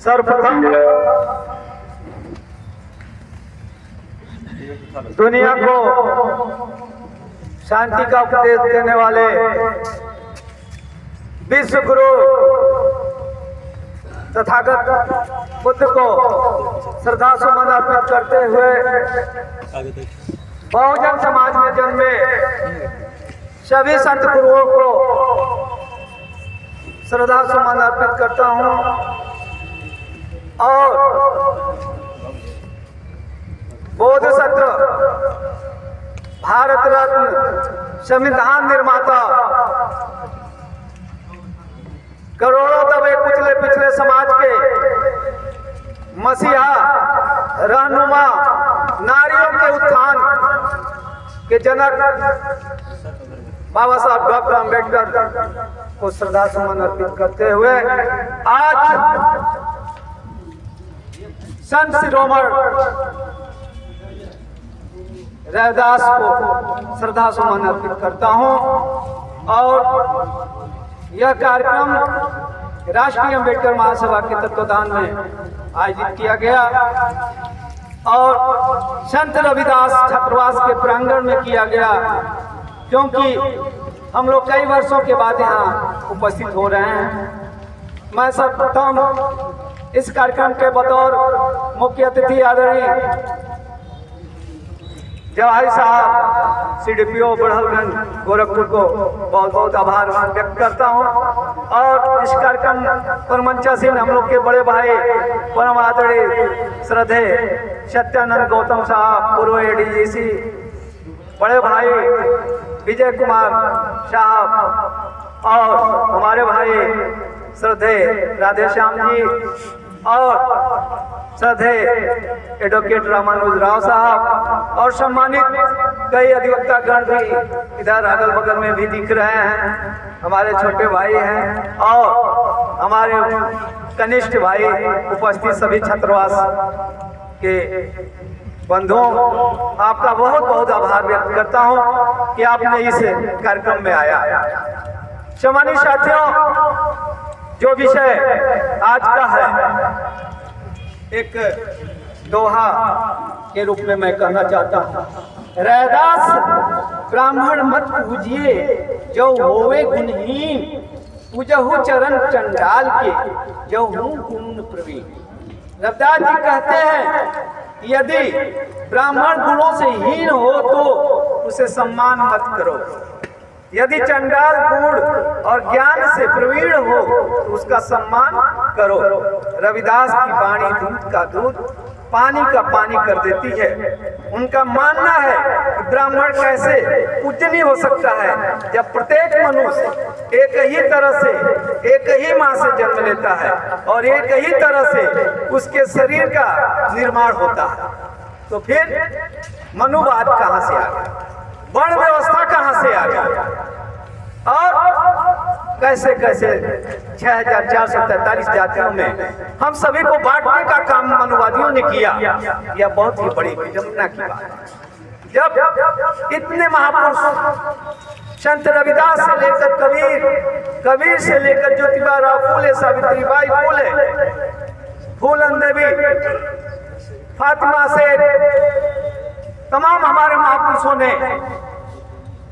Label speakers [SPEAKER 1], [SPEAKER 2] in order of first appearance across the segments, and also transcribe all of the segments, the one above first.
[SPEAKER 1] सर्वप्रथम दुनिया को शांति का उपदेश देने वाले विश्व गुरु तथागत बुद्ध को श्रद्धा सुमन अर्पित करते हुए बहुजन समाज में जन्मे सभी संत गुरुओं को श्रद्धा सुमन अर्पित करता हूँ और बोधिसत्व भारत रत्न संविधान निर्माता करोड़ों दबे कुचले पिछले समाज के मसीहा रहनुमा नारियों के उत्थान के जनक बाबा साहब डॉक्टर अम्बेडकर को श्रद्धा सुमन अर्पित करते हुए आज संत शिरोमणि रैदास को श्रद्धा सुमन अर्पित करता हूं और यह कार्यक्रम राष्ट्रीय अम्बेडकर महासभा के तत्वाधान में आयोजित किया गया और संत रविदास छात्रावास के प्रांगण में किया गया, क्योंकि हम लोग कई वर्षों के बाद यहाँ उपस्थित हो रहे हैं। मैं सर्वप्रथम इस कार्यक्रम के बतौर मुख्य अतिथि आदरणीय जवाहरी साहब CDPO बढ़लगंज गोरखपुर को बहुत बहुत आभार व्यक्त करता हूं और इस कार्यक्रम पर मंचासीन हम लोग के बड़े भाई परम आदरणीय श्रद्धे सत्यानंद गौतम साहब पूर्व ADGC, बड़े भाई विजय कुमार साहब और हमारे भाई श्रद्धे राधेश्याम जी और श्रद्धे एडवोकेट रामानुज राव साहब और सम्मानित कई अधिवक्ता गण भी इधर अगल बगल में भी दिख रहे हैं। हमारे छोटे भाई हैं और हमारे कनिष्ठ भाई उपस्थित सभी छात्रावास के बंधुओं, आपका बहुत बहुत आभार व्यक्त करता हूं कि आपने इस कार्यक्रम में आया। सम्मानित साथियों, जो विषय आज का है एक दोहा के रूप में मैं कहना चाहता हूँ। रैदास ब्राह्मण मत पूजिए जो होवे गुणहीन, पूजहु चरण चंडाल के जो हूँ गुण प्रवीण। रविदास जी कहते हैं यदि ब्राह्मण गुणों से हीन हो तो उसे सम्मान मत करो, यदि चंडाल गुण और ज्ञान से प्रवीण हो तो उसका सम्मान करो। रविदास की वाणी दूध का दूध पानी का पानी कर देती है। उनका मानना है कि ब्राह्मण कैसे पूजनीय हो सकता है जब प्रत्येक मनुष्य एक ही तरह से एक ही माँ से जन्म लेता है और एक ही तरह से उसके शरीर का निर्माण होता है। तो फिर मनुवाद कहाँ से आ गया, वर्ण व्यवस्था कहाँ से आ गया और कैसे कैसे 6443 जातियों में हम सभी को बांटने का काम मनुवादियों ने किया। यह बहुत ही बड़ी विडंबना की बात है। जब इतने महापुरुष संत रविदास से लेकर कबीर, कबीर से लेकर ज्योतिबा राव फूले, सावित्रीबाई फूले, फूलन देवी, फातिमा से तमाम हमारे महापुरुषों ने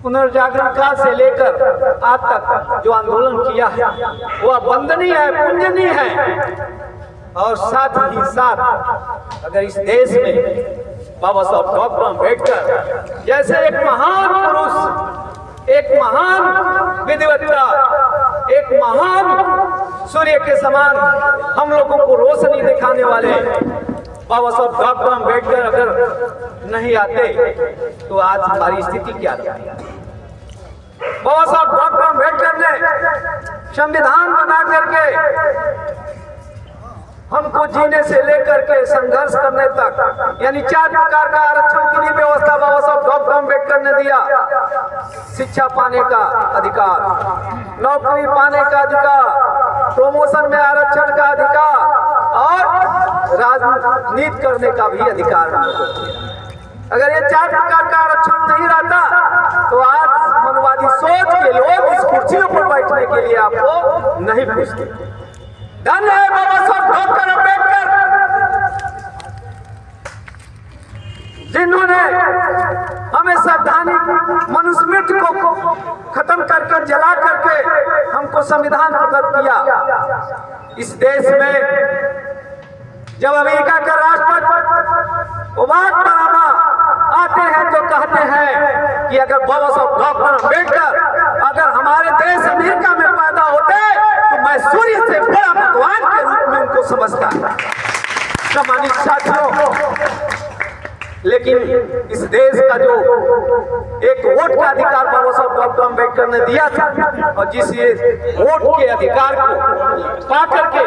[SPEAKER 1] पुनर्जागरण काल से लेकर आज तक जो आंदोलन किया है वह वंदनीय है, पूजनीय है। और साथ ही साथ अगर इस देश में बाबा साहब डॉक्टर अम्बेडकर जैसे एक महान पुरुष, एक महान विधिवक्ता, एक महान सूर्य के समान हम लोगों को रोशनी दिखाने वाले बाबा साहब डॉक्टर अम्बेडकर अगर नहीं आते तो आज हमारी स्थिति क्या रहती। बाबा साहब डॉक्टर अम्बेडकर ने संविधान बना करके हमको जीने से लेकर के संघर्ष करने तक यानी 4 प्रकार का आरक्षण की भी व्यवस्था बाबा साहब डॉक्टर अम्बेडकर ने दिया। शिक्षा पाने का अधिकार, नौकरी पाने का अधिकार, प्रमोशन में आरक्षण का अधिकार और राजनीति करने का भी अधिकार। अगर ये 4 प्रकार का आरक्षण नहीं रहता तो आज मनुवादी सोच के लोग इस कुर्सियों पर बैठने के लिए आपको नहीं पूछते। धन्य है बाबा साहब डॉक्टर संविधान प्रकट किया इस देश में, जब अमेरिका का राष्ट्रपति बाराक ओबामा आते हैं तो कहते हैं कि अगर बाबा साहब डॉक्टर अम्बेडकर अगर हमारे देश अमेरिका में पैदा होते तो मैं सूर्य से बड़ा भगवान के रूप में उनको समझता। सम्मानित साथियों, लेकिन इस देश का जो एक वोट का अधिकार बाबा साहब डॉक्टर अम्बेडकर ने दिया था, और जिस वोट के अधिकार को पा करके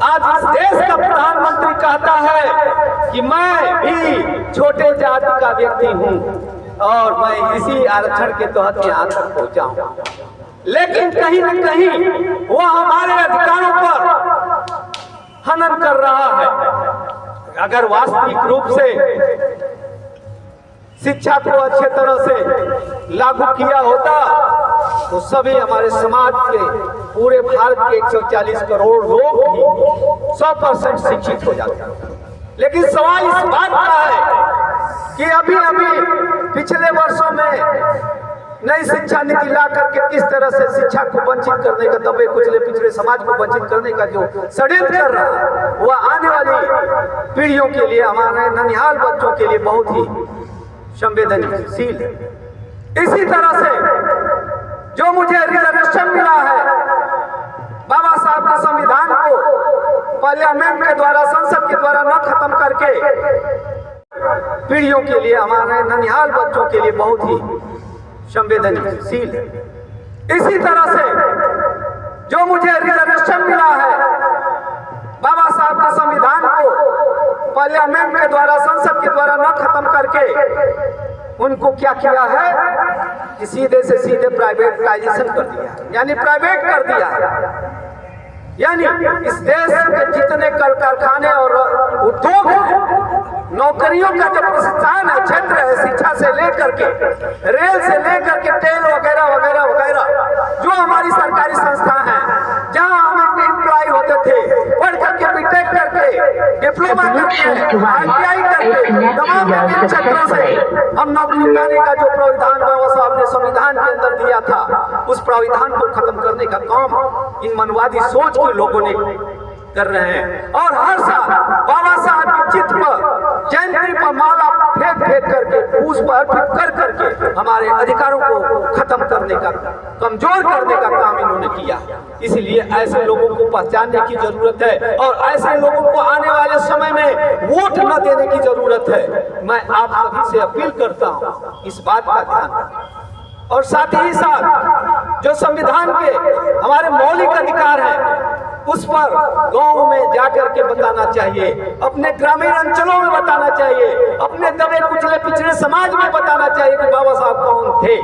[SPEAKER 1] आज इस देश का प्रधानमंत्री कहता है कि मैं भी छोटे जाति का व्यक्ति हूं और मैं इसी आरक्षण के तहत यहाँ तक पहुंचा हूं, लेकिन कहीं न कहीं वो हमारे अधिकारों पर हनन कर रहा है। अगर वास्तविक रूप से शिक्षा को अच्छे तरह से लागू किया होता तो सभी हमारे समाज के पूरे भारत के 140 करोड़ लोग ही 100% शिक्षित हो जाते। लेकिन सवाल इस बात का है कि अभी पिछले वर्षों में नई शिक्षा नीति ला करके किस तरह से शिक्षा को वंचित करने का, दबे कुचले पिछड़े समाज को वंचित करने का जो षड्यंत्र कर रहा है वह आने वाली पीढ़ियों के लिए, हमारे ननिहाल बच्चों के लिए बहुत ही संवेदनशील है। इसी तरह से जो मुझे रिजर्वेशन मिला है बाबा साहब के संविधान को पार्लियामेंट के द्वारा, संसद के द्वारा न खत्म करके पीढ़ियों के लिए, हमारे ननिहाल बच्चों के लिए बहुत ही संवेदनशील है। इसी तरह से जो मुझे रिजर्वेशन मिला है बाबा साहब के संविधान को पार्लियामेंट के द्वारा, संसद के द्वारा न खत्म करके उनको क्या किया है कि सीधे से सीधे प्राइवेटाइजेशन कर दिया, यानी प्राइवेट कर दिया है। यानी इस देश के जितने कल कारखाने और उद्योग हैं, नौकरियों का जो प्रस्थान है, क्षेत्र है, शिक्षा से लेकर के रेल से लेकर के तेल वगैरह वगैरह वगैरह, जो हमारी सरकारी संस्था है जहां हम एम्प्लॉय होते थे, पढ़ करके बीटेक करके डिप्लोमा करके ITI करके तमाम विभिन्न क्षेत्रों से हम नौकरी पाने का जो प्राविधान बाबा साहब ने संविधान के अंदर दिया था, उस प्राविधान को खत्म करने का काम इन मनवादी सोच के लोगों ने कर रहे हैं। और हर साल बाबा साहब के चित्र पर, जयंती पर माला फेंक करके, पुष्प अर्पित कर करके हमारे अधिकारों को खत्म करने का, कमजोर करने का काम इन्होंने किया। इसलिए ऐसे लोगों को पहचानने की जरूरत है और ऐसे लोगों को आने वाले समय में वोट न देने की जरूरत है। मैं आप सभी से अपील करता हूँ इस बात का ध्यान, और साथ ही साथ जो संविधान के हमारे मौलिक अधिकार हैं उस पर गांव में जाकर के बताना चाहिए, अपने ग्रामीण अंचलों में बताना चाहिए, अपने दबे कुचले पिछड़े समाज में बताना चाहिए कि बाबा साहब कौन थे।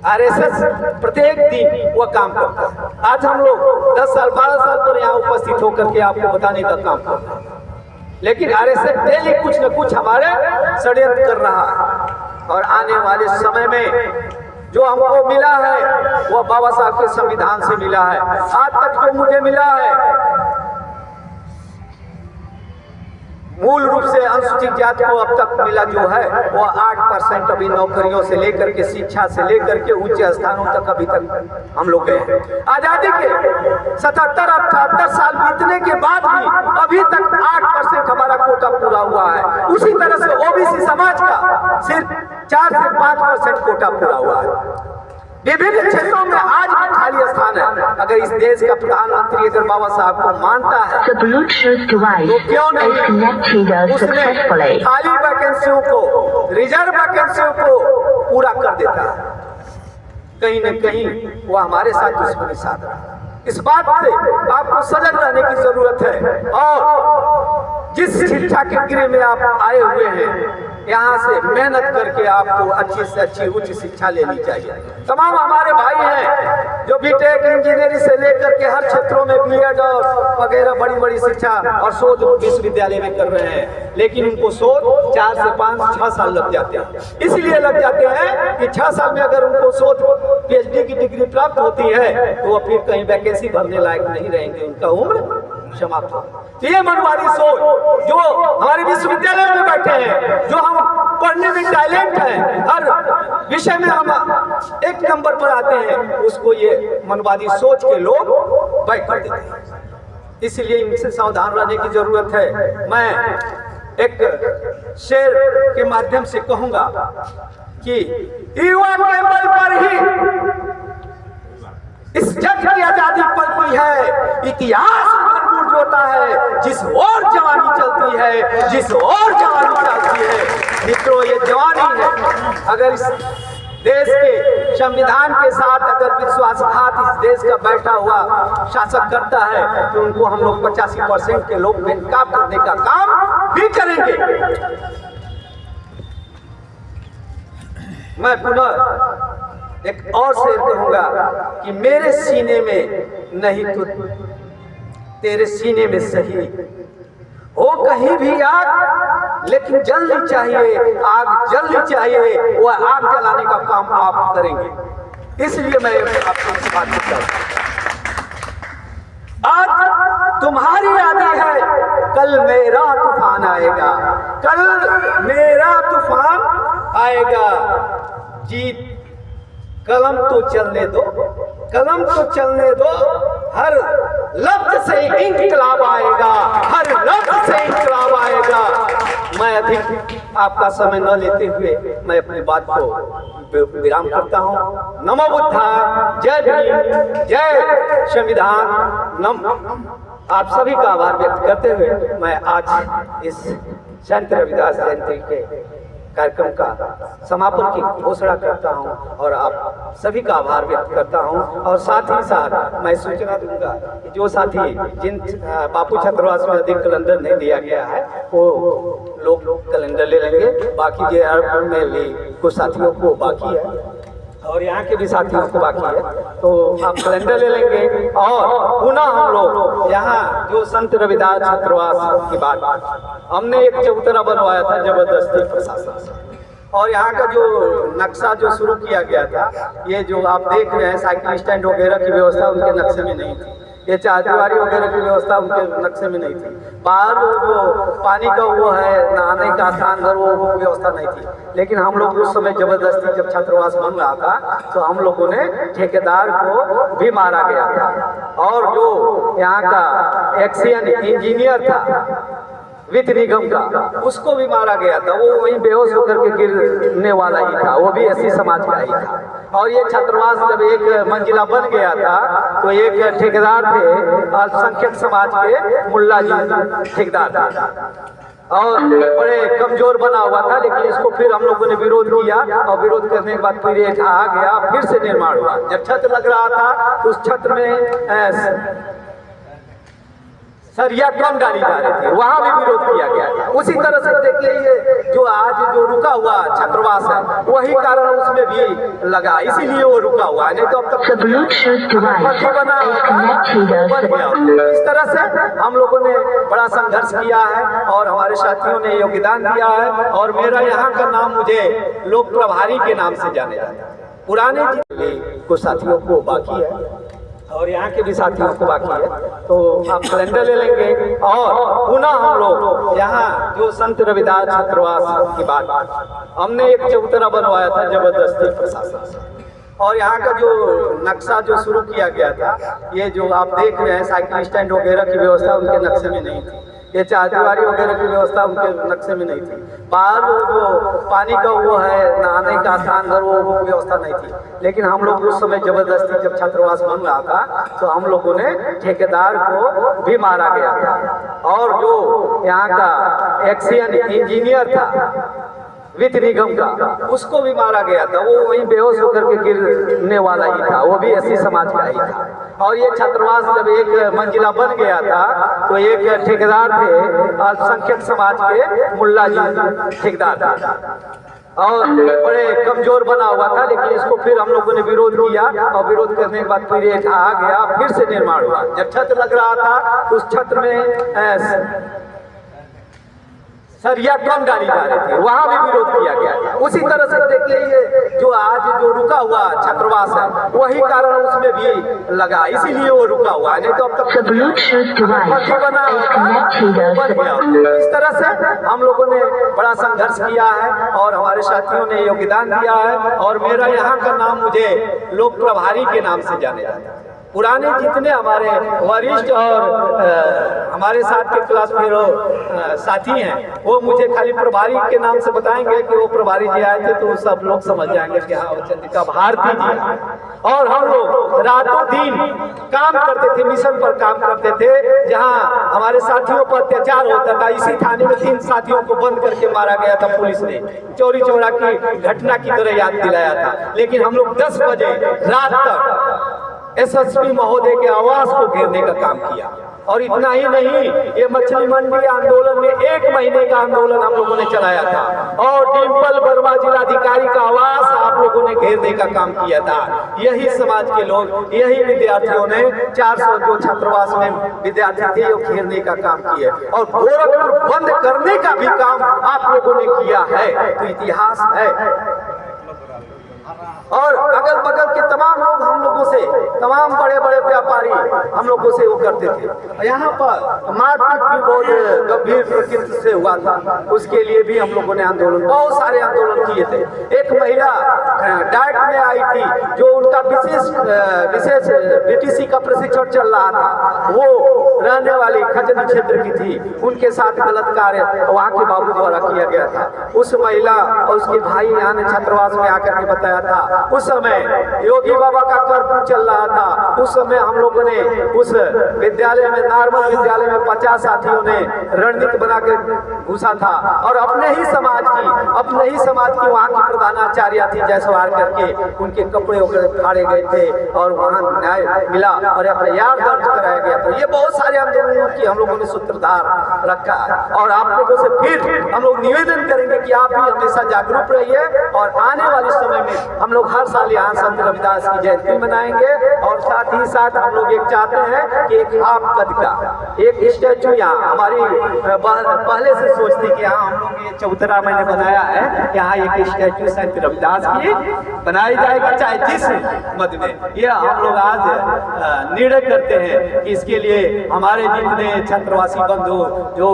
[SPEAKER 1] RSS प्रत्येक दिन वह काम करता है। आज हम लोग 10 साल 12 साल पर यहाँ उपस्थित होकर के आपको बताने का काम करते हैं, लेकिन RSS डेली कुछ न कुछ हमारे षड्यंत्र कर रहा है। और आने वाले समय में जो हमको मिला है वह बाबा साहब के संविधान से मिला है। आज तक जो मुझे मिला है मूल रूप से अनुसूचित जाति को अब तक मिला जो है वह 8% अभी नौकरियों से लेकर के, शिक्षा से लेकर के उच्च स्थानों तक अभी तक हम लोग गए हैं। आजादी के 77-78 साल बीतने के बाद भी अभी तक 8% हमारा कोटा पूरा हुआ है। उसी तरह से OBC समाज का सिर्फ 4 से 5% कोटा पूरा हुआ है। विभिन्न क्षेत्रों में आज भी खाली स्थान है। अगर इस देश का प्रधानमंत्री अगर बाबा साहब को मानता है तो क्यों नहीं उसने खाली वैकेंसियों को, रिजर्व वैकेंसियों को पूरा कर देता है। कहीं न कहीं वो हमारे साथ दुश्मनी साध रहा है। इस बात से आपको सजग रहने की जरूरत है। और जिस शिक्षा के गृह में आप आए हुए हैं यहाँ से मेहनत करके आपको अच्छी से अच्छी उच्च शिक्षा लेनी चाहिए। तमाम हमारे भाई हैं जो बीटेक इंजीनियरिंग से लेकर के हर क्षेत्रों में BEd और वगैरह बड़ी बड़ी शिक्षा और शोध विश्वविद्यालय में कर रहे हैं, लेकिन उनको शोध 4 से 5-6 साल लग जाते हैं। इसलिए लग जाते हैं कि 6 साल में अगर उनको शोध PhD की डिग्री प्राप्त होती है तो वो फिर कहीं वैकेंसी भरने लायक नहीं रहेंगे, उनका उम्र समाप्त हो। तो ये मनवादी सोच जो हमारे विश्वविद्यालय में बैठे हैं, जो हम पढ़ने में टैलेंट है, हर विषय में हम एक नंबर पर आते हैं, उसको ये मनवादी सोच के लोग बैठ कर देते हैं। इसलिए इनसे सावधान रहने की जरूरत है। मैं एक शेर के माध्यम से कहूंगा कि युवा के बल पर ही इस जग की आजादी पलती है, इतिहास भरपूर जोता है, जिस ओर जवानी चलती है, जिस ओर जवानी चलती है। मित्रों, ये जवानी है। अगर इस देश के संविधान के साथ अगर विश्वासघात इस देश का बैठा हुआ शासक करता है तो उनको हम लोग 85% के लोग बेनकाब करने का काम भी करेंगे। मैं पुनः एक और शेर कहूंगा कि मेरे सीने में नहीं तो तेरे सीने में सही हो कहीं भी आग, लेकिन जल्दी चाहिए, आग जल्दी चाहिए, वह आग जलाने का काम आप करेंगे। इसलिए मैं आपको इस बात करता हूं, आज तुम्हारी यादें है, कल मेरा तूफान आएगा, कल मेरा तूफान आएगा। जीत कलम तो चलने दो, कलम तो चलने दो, हर लफ्ज से इंकलाब आएगा, हर लफ्ज से इंकलाब आएगा। मैं अधिक आपका समय न लेते हुए मैं अपनी बात को विराम करता हूँ। नमो बुद्धाय, जय भीम, जय संविधान। आप सभी का आभार व्यक्त करते हुए मैं आज इस संत रविदास जयंती के कार्यक्रम का समापन की घोषणा करता हूं और आप सभी का आभार व्यक्त करता हूं। और साथ ही साथ मैं सूचना दूंगा कि जो साथी जिन बापू छात्रावास में अधिक कैलेंडर नहीं दिया गया है वो लोग कैलेंडर ले लेंगे। बाकी जे में भी कुछ साथियों को बाकी है और यहाँ के भी साथियों को बाकी है, तो आप कैलेंडर ले लेंगे। और पुनः हम लोग यहाँ जो संत रविदास छात्रावास की बात, हमने एक चबूतरा बनवाया था जबरदस्ती प्रशासन से, और यहाँ का जो नक्शा जो शुरू किया गया था, ये जो आप देख रहे हैं साइकिल स्टैंड वगैरह की व्यवस्था उनके नक्शे में नहीं थी, ये चारदीवारी वगैरह की व्यवस्था उनके नक्शे में नहीं थी, बाहर जो पानी का वो है नहाने का स्थान घर वो व्यवस्था नहीं थी। लेकिन हम लोग उस समय जबरदस्ती जब छात्रावास बन रहा था तो हम लोगों ने ठेकेदार को भी मारा गया था, और जो यहाँ का एक्सियन इंजीनियर था वित्त निगम का, उसको भी मारा गया था। वो वहीं बेहोश होकर के गिरने वाला ही था, वो भी एससी समाज का ही था। और ये छात्रावास जब एक मंजिला बन गया था तो एक ठेकेदार थे अल्पसंख्यक समाज के मुल्ला जी ठेकेदार थे और बड़े कमजोर बना हुआ था। लेकिन इसको फिर हम लोगों ने विरोध किया और विरोध करने के बाद फिर ये आ गया, फिर से निर्माण हुआ। जब छत लग रहा था तो उस छत में सरिया कम डाली जा रही थी, वहां भी विरोध किया गया था। उसी तरह से देखिए ये जो आज जो रुका हुआ छात्रावास है वही कारण उसमें भी लगा, इसीलिए वो रुका हुआ है, नहीं तो अब तक बना बन गया। इस तरह से हम लोगों ने बड़ा संघर्ष किया है और हमारे साथियों ने योगदान दिया है। और मेरा यहाँ का नाम मुझे लोक प्रभारी के नाम से जाने जाता है। पुराने कुछ साथियों को बाकी है और यहाँ के भी साथियों को बाकी है, तो आप कैलेंडर ले लेंगे। और पुनः हम लोग यहाँ जो संत रविदास छात्रावास की बात, हमने एक चबूतरा बनवाया था जबरदस्ती प्रशासन से, और यहाँ का जो नक्शा जो शुरू किया गया था, ये जो आप देख रहे हैं साइकिल स्टैंड वगैरह की व्यवस्था उनके नक्शे में नहीं थी, ये चारदीवारी वगैरह की व्यवस्था उनके नक्शे में नहीं थी, बाहर जो पानी का वो है नहाने का स्थान घर वो व्यवस्था नहीं थी। लेकिन हम लोग उस समय जबरदस्ती जब छात्रावास बन रहा था तो हम लोगों ने ठेकेदार को भी मारा गया था, और जो यहाँ का एक्सियन इंजीनियर था वित्त निगम का, उसको भी मारा गया था। वो वहीं बेहोश होकर के गिरने वाला ही था, वो भी एससी समाज का ही था। और ये छात्रावास जब एक मंजिला बन गया था तो एक ठेकेदार थे अल्पसंख्यक समाज के मुल्ला जी ठेकेदार थे और बड़े कमजोर बना हुआ था। लेकिन इसको फिर हम लोगों ने विरोध किया और विरोध करने के बाद फिर ये आ गया, फिर से निर्माण हुआ। जब छत लग रहा था तो उस छत में
[SPEAKER 2] सरिया कम डाली जा रही थी, वहाँ भी विरोध किया गया था। उसी तरह से देखिए ये जो आज जो रुका हुआ छात्रावास है वही कारण उसमें भी लगा, इसीलिए वो रुका हुआ है, नहीं तो अब तक बना बन गया। इस तरह से हम लोगों ने बड़ा संघर्ष किया है और हमारे साथियों ने योगदान दिया है और मेरा यहाँ का नाम मुझे लोक प्रभारी के नाम से जाने जाता है। पुराने जितने हमारे वरिष्ठ और हमारे साथ के क्लास फेलो साथी हैं वो मुझे खाली प्रभारी के नाम से बताएंगे कि वो प्रभारी जी आए थे, तो सब लोग समझ जाएंगे कि हाँ चंद्रिका भारती जी। और हम लोग रातों दिन काम करते थे, मिशन पर काम करते थे, जहाँ हमारे साथियों पर अत्याचार होता था। इसी थाने में 3 साथियों को बंद करके मारा गया था पुलिस ने, चोरी चोरा की घटना की तरह याद दिलाया था। लेकिन हम लोग 10 बजे रात तक एसएसपी महोदय के आवास को घेरने का काम किया। और इतना ही नहीं, ये मछली मंडी आंदोलन में 1 महीने का आंदोलन हम लोगों ने चलाया था और डिम्पल वर्मा जिलाधिकारी का आवास आप लोगों ने घेरने का काम किया था। यही समाज के लोग, यही विद्यार्थियों ने 400 जो छात्रावास में विद्यार्थी थे वो घेरने का काम किए और गोरखपुर बंद करने का भी काम आप लोगों ने किया है, तो इतिहास है। और अगल बगल के तमाम लोग हम लोगों से, तमाम बड़े बड़े व्यापारी हम लोगों से वो करते थे। यहाँ पर मारपीट भी बहुत गंभीर प्रकृति से हुआ था, उसके लिए भी हम लोगों ने आंदोलन, बहुत सारे आंदोलन किए थे। एक महिला डाइट में आई थी, जो उनका विशेष बीटीसी का प्रशिक्षण चल रहा था, वो रहने वाली खजनी क्षेत्र की थी, उनके साथ गलत कार्य वहाँ के बाबू द्वारा किया गया था। उस महिला और उसके भाई यहाँ ने छात्रावास में आकर के बताया था, उस समय योगी बाबा का कर्फ्यू चल रहा था। उस समय हम लोगों ने उस विद्यालय में, नॉर्मल विद्यालय में 50 साथियों ने रणनीति बना के घुसा था और अपने ही समाज की वहाँ की प्रधानाचार्य थी जयसवार करके, उनके कपड़े फाड़े गए थे और वहाँ न्याय मिला और एफआईआर दर्ज कराया गया। तो ये बहुत सारे आंदोलनों की हम लोगों ने सूत्रधार रखा है और आप लोगों से फिर हम लोग निवेदन करेंगे कि आप भी हमेशा जागरूक रहिए और आने वाले समय में हम लोग हर साल यहाँ संत रविदास की जयंती मनाएंगे और साथ ही साथ हम लोग एक चाहते हैं कि एक हाफ कद का एक स्टैचू यहाँ हमारी पहले से सोचती कि यहाँ हम लोग ये चौतरा मैंने बनाया है, यहाँ एक स्टैचू संत रविदास की बनाई जाएगी, चाहे जिस मद में। यह हम लोग आज निर्णय करते हैं कि इसके लिए हमारे जितने छात्रवासी बंधु जो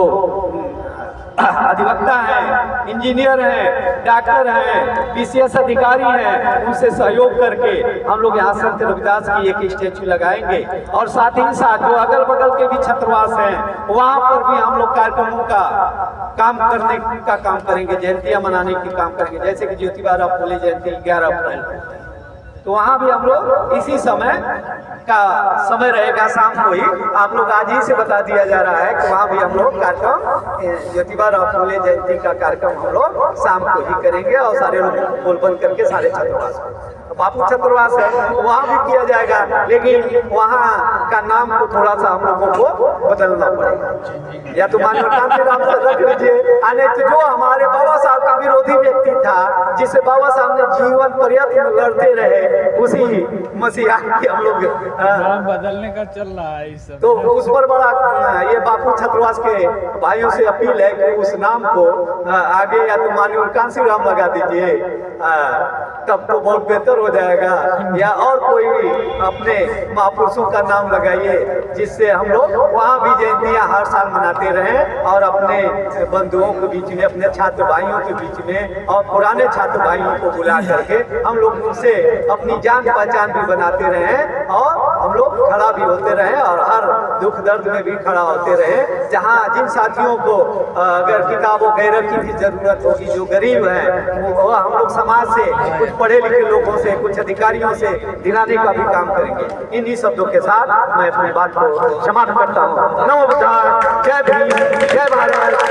[SPEAKER 2] अधिवक्ता हैं, इंजीनियर हैं, डॉक्टर हैं, पीसीएस अधिकारी हैं, उनसे सहयोग करके हम लोग यहाँ संत रविदास की एक स्टैचू लगाएंगे और साथ ही साथ जो अगल बगल के भी छात्रावास हैं वहाँ पर भी हम लोग कार्यक्रमों का काम करने का काम करेंगे, जयंतियाँ मनाने की काम करेंगे। जैसे कि ज्योतिबा फूले जयंती 11 अप्रैल, तो वहाँ भी हम लोग इसी समय का समय रहेगा, शाम को ही। आप लोग आज ही से बता दिया जा रहा है कि वहाँ भी हम लोग कार्यक्रम ज्योतिबा फूले जयंती का कार्यक्रम हम लोग शाम को ही करेंगे और सारे लोग बोल बंद करके सारे छात्रावास बापू छात्रावास है वहाँ भी किया जाएगा, लेकिन वहाँ का नाम को थोड़ा सा हम लोगों को बदलना पड़ेगा, या तो मानव राम से रख लीजिए। तो जो हमारे बाबा साहब का विरोधी व्यक्ति था, जिसे बाबा साहब ने जीवन पर्यंत लड़ते रहे, उसी मसीहा की हम लोग
[SPEAKER 3] बदलने का चल रहा है इस समय।
[SPEAKER 2] तो उस पर बड़ा ये बापू छात्रावास के भाइयों से अपील है कि उस नाम को आगे या तो मानव कांसी राम लगा दीजिए, तब तो बहुत बेहतर हो जाएगा, या और कोई अपने महापुरुषों का नाम लगाइए, जिससे हम लोग वहाँ भी जयंतियाँ हर साल मनाते रहें और अपने बंधुओं के बीच में, अपने छात्र भाइयों के बीच में और पुराने छात्र भाइयों को बुला करके हम लोग उनसे अपनी जान पहचान भी बनाते रहें और हम लोग खड़ा भी होते रहें और हर दुख दर्द में भी खड़ा होते रहें। जहाँ जिन साथियों को अगर किताब वगैरह की भी जरूरत होगी, जो गरीब हैं, वो हम लोग समाज से, कुछ पढ़े लिखे लोगों से, कुछ अधिकारियों से दिलाने का भी काम करेंगे। इन्हीं शब्दों के साथ मैं अपनी बात को समाप्त करता हूँ। नमो बुद्धाय, जय भीम, जय भारत।